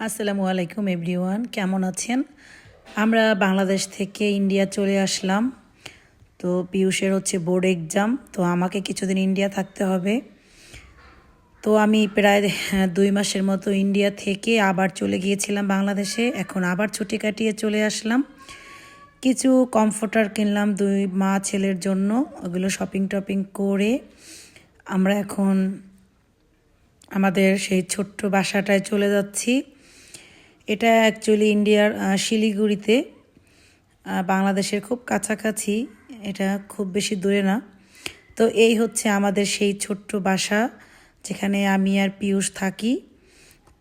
আসসালামু আলাইকুম এভরিওয়ান, কেমন আছেন? আমরা বাংলাদেশ থেকে ইন্ডিয়া চলে আসলাম। তো পিয়ুষের হচ্ছে বোর্ড এক্সাম, তো আমাকে কিছুদিন ইন্ডিয়া থাকতে হবে। তো আমি প্রায় 2 মাসের মতো ইন্ডিয়া থেকে আবার চলে গিয়েছিলাম বাংলাদেশে। এখন আবার ছুটি কাটিয়ে চলে আসলাম। কিছু কমফোর্টার কিনলাম দুই মা ছেলের জন্য, ওগুলো শপিং টপিং করে আমরা এখন আমাদের সেই ছোট্ট বাসাটায় চলে যাচ্ছি। এটা অ্যাকচুয়ালি ইন্ডিয়ার শিলিগুড়িতে, বাংলাদেশের খুব কাছাকাছি, এটা খুব বেশি দূরে না। তো এই হচ্ছে আমাদের সেই ছোট্ট বাসা যেখানে আমি আর পিয়ুষ থাকি।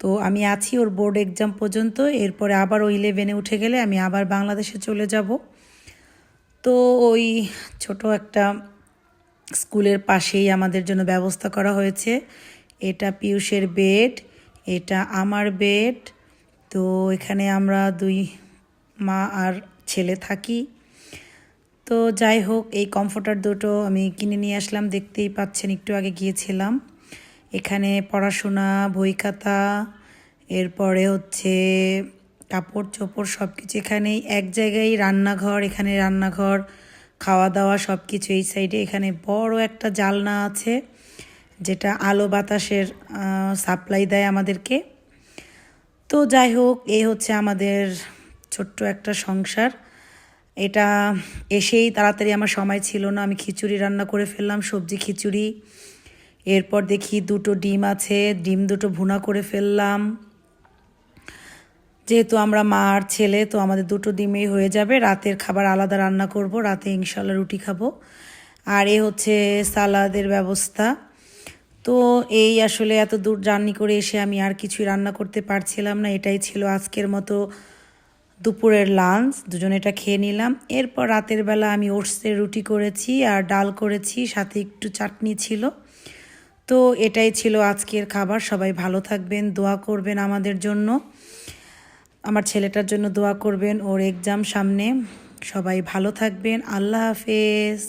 তো আমি আছি ওর বোর্ড এক্সাম পর্যন্ত, এরপরে আবার ও 11-এ উঠে গেলে আমি আবার বাংলাদেশে চলে যাব। তো ওই ছোট একটা স্কুলের পাশেই আমাদের জন্য ব্যবস্থা করা হয়েছে। এটা পিয়ুষের বেড, এটা আমার বেড। তো এখানে আমরা দুই মা আর ছেলে থাকি। তো যাই হোক, এই কমফোর্টার দুটো আমি কিনে নিয়ে আসলাম, দেখতেই পাচ্ছেন, একটু আগে গিয়েছিলাম। এখানে পড়াশোনা, বই খাতা, এরপরে হচ্ছে কাপড় চোপড় সব কিছু এখানেই। এক জায়গায় রান্নাঘর, এখানে রান্নাঘর, খাওয়া দাওয়া সব কিছু এই সাইডে। এখানে বড় একটা জালনা আছে যেটা আলো বাতাসের সাপ্লাই দেয় আমাদেরকে। তো যাই হোক, এই হচ্ছে আমাদের ছোট্ট একটা সংসার। এটা এসেই তাড়াতাড়ি আমার সময় ছিল না, আমি খিচুড়ি রান্না করে ফেললাম, সবজি খিচুড়ি। এরপর দেখি দুটো ডিম আছে, ডিম দুটো ভুনা করে ফেললাম। যেহেতু আমরা মা আর ছেলে, তো আমাদের দুটো ডিমেই হয়ে যাবে। রাতের খাবার আলাদা রান্না করব, রাতে ইনশাল্লাহ রুটি খাবো। আর এ হচ্ছে সালাদের ব্যবস্থা। তো এই আসলে এত দূর জার্নি করে এসে আমি আর কিছুই রান্না করতে পারছিলাম না। এটাই ছিল আজকের মতো দুপুরের লাঞ্চ, দুজনে এটা খেয়ে নিলাম। এরপর রাতের বেলা আমি ওটসের রুটি করেছি আর ডাল করেছি, সাথে একটু চাটনি ছিল। তো এটাই ছিল আজকের খাবার। সবাই ভালো থাকবেন, দোয়া করবেন আমাদের জন্য, আমার ছেলেটার জন্য দোয়া করবেন, ওর এক্সাম সামনে। সবাই ভালো থাকবেন, আল্লাহ হাফেজ।